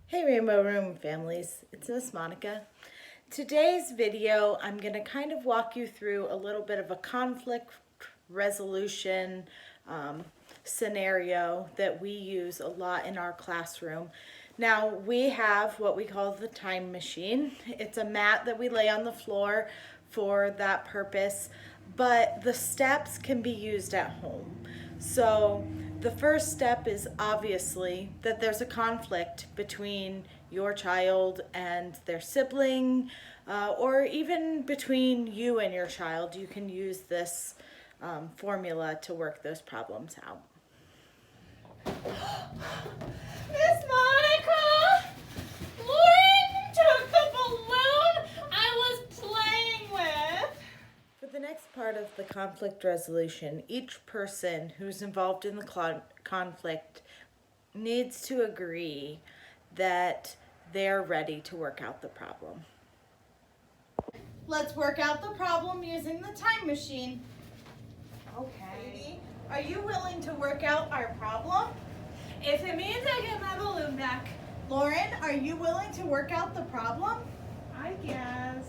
Hey Rainbow Room families, it's Miss Monica. Today's video, I'm going to kind of walk you through a little bit of a conflict resolution scenario that we use a lot in our classroom. Now, we have what we call the time machine. It's a mat that we lay on the floor for that purpose, but the steps can be used at home. So the first step is obviously that there's a conflict between your child and their sibling, or even between you and your child. You can use this formula to work those problems out. Miss Monica! Lauren took the balloon I was playing with! For the next part of the conflict resolution, each person who's involved in the conflict needs to agree that they're ready to work out the problem. Let's work out the problem using the time machine. Okay. Are you willing to work out our problem? If it means I get my balloon back. Lauren, are you willing to work out the problem? I guess.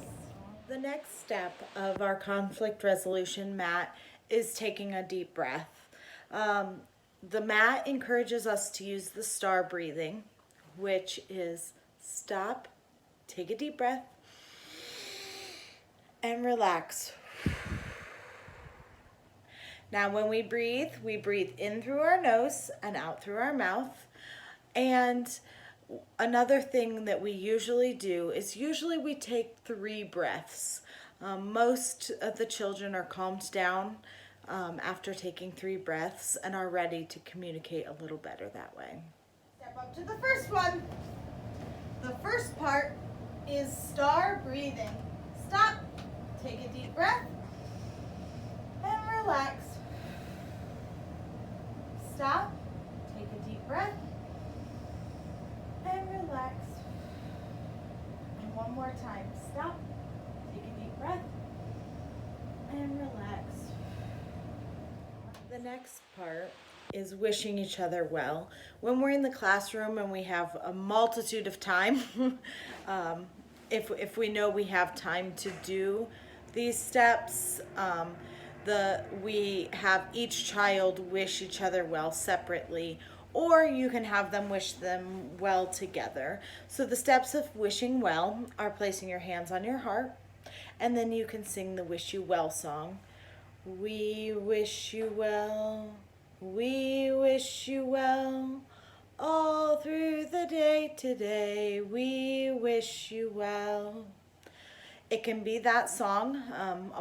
The next step of our conflict resolution mat is taking a deep breath. The mat encourages us to use the star breathing, which is stop, take a deep breath, and relax. Now when we breathe in through our nose and out through our mouth. And another thing that we usually do is we take 3 breaths. Most of the children are calmed down after taking 3 breaths and are ready to communicate a little better that way. Step up to the first one. The first part is star breathing. Stop, take a deep breath, and relax. Stop, take a deep breath, and relax. And one more time. Stop, take a deep breath, and relax. The next part is wishing each other well. When we're in the classroom and we have a multitude of time, if we know we have time to do these steps, we have each child wish each other well separately, or you can have them wish them well together. So the steps of wishing well are placing your hands on your heart, and then you can sing the Wish You Well song. We wish you well, we wish you well, all through the day today, we wish you well. It can be that song.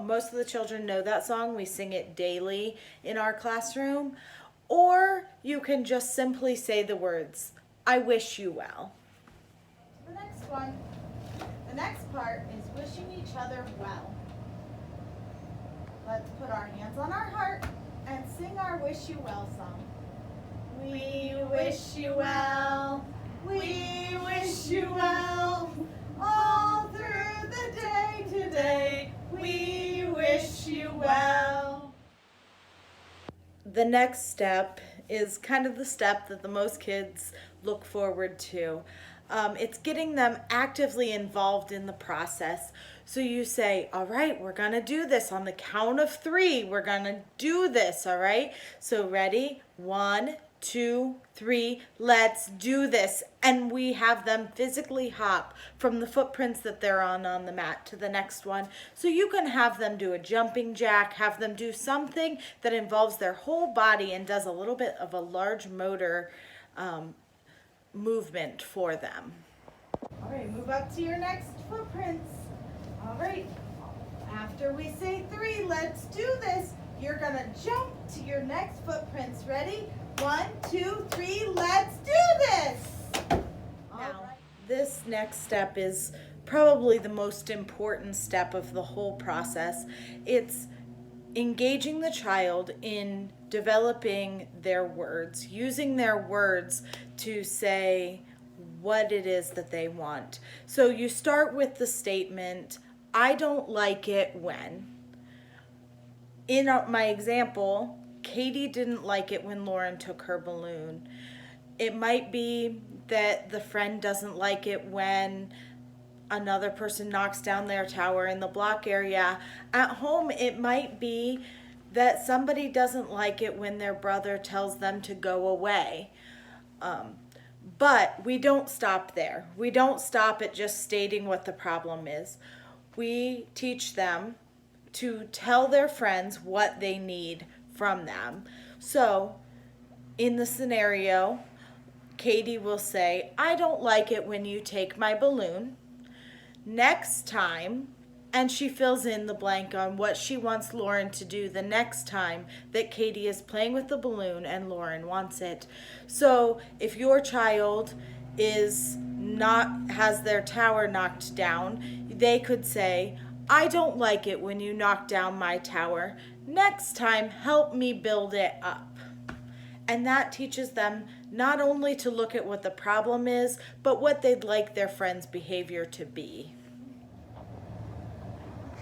Most of the children know that song. We sing it daily in our classroom. Or you can just simply say the words, I wish you well. The next one. The next part is wishing each other well. Let's put our hands on our heart and sing our Wish You Well song. We wish you well, we wish you well, all through the day today, we wish you well. the next step is kind of the step that the most kids look forward to. It's getting them actively involved in the process. So you say, all right, we're going to do this on the count of 3. We're going to do this, all right? So ready? 1, 2, 3, let's do this. And we have them physically hop from the footprints that they're on the mat to the next one. So you can have them do a jumping jack, have them do something that involves their whole body and does a little bit of a large motor movement for them. All right, move up to your next footprints. All right, after we say 3, let's do this. You're gonna jump to your next footprints. Ready? 1, 2, 3, let's do this. Now, this next step is probably the most important step of the whole process. It's engaging the child in developing their words, using their words to say what it is that they want. So you start with the statement, I don't like it when. In my example, Katie didn't like it when Lauren took her balloon. It might be that the friend doesn't like it when another person knocks down their tower in the block area. At home, it might be that somebody doesn't like it when their brother tells them to go away. But we don't stop there. We don't stop at just stating what the problem is. We teach them to tell their friends what they need from them. So, in the scenario, Katie will say, I don't like it when you take my balloon. Next time, and she fills in the blank on what she wants Lauren to do the next time that Katie is playing with the balloon and Lauren wants it. So if your child has their tower knocked down, they could say, I don't like it when you knock down my tower. Next time, help me build it up. And that teaches them not only to look at what the problem is, but what they'd like their friend's behavior to be.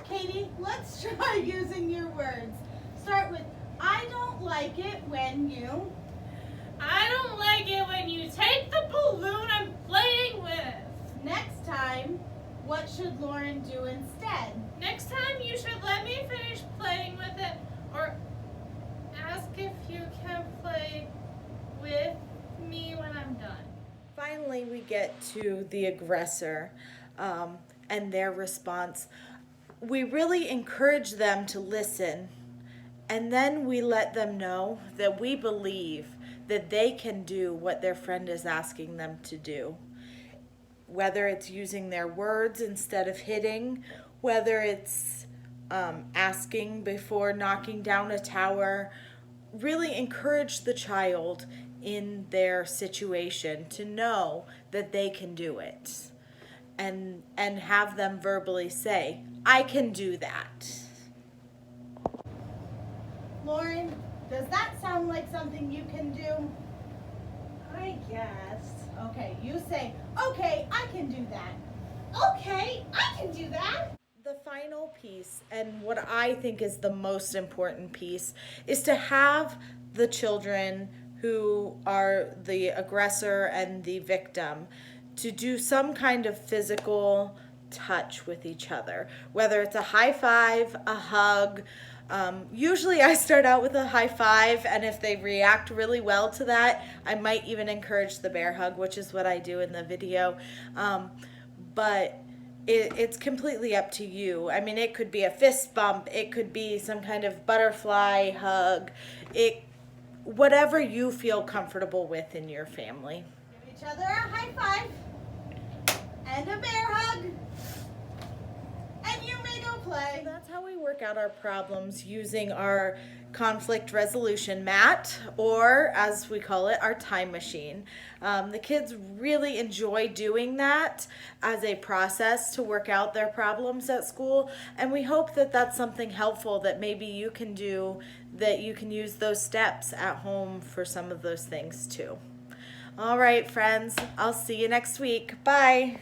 Katie, let's try using your words. Start with, I don't like it when you. I don't like it when you take the balloon I'm playing with. Next time, what should Lauren do instead? Next time you should let me finish playing with it, or ask if you can play with me when I'm done. Finally, we get to the aggressor and their response. We really encourage them to listen, and then we let them know that we believe that they can do what their friend is asking them to do. Whether it's using their words instead of hitting, whether it's asking before knocking down a tower, really encourage the child in their situation to know that they can do it. And have them verbally say, I can do that. Lauren, does that sound like something you can do? I guess. Okay, you say, okay, I can do that. Okay, I can do that. The final piece, and what I think is the most important piece, is to have the children who are the aggressor and the victim to do some kind of physical touch with each other, whether it's a high five, a hug. Usually I start out with a high five, and if they react really well to that, I might even encourage the bear hug, which is what I do in the video. But it's completely up to you. I mean, it could be a fist bump, it could be some kind of butterfly hug, whatever you feel comfortable with in your family. Give each other a high five and a bear hug, and you may go play. That's how we work out our problems using our conflict resolution mat, or as we call it, our time machine. The kids really enjoy doing that as a process to work out their problems at school, and we hope that that's something helpful that maybe you can do, that you can use those steps at home for some of those things too. All right, friends, I'll see you next week. Bye.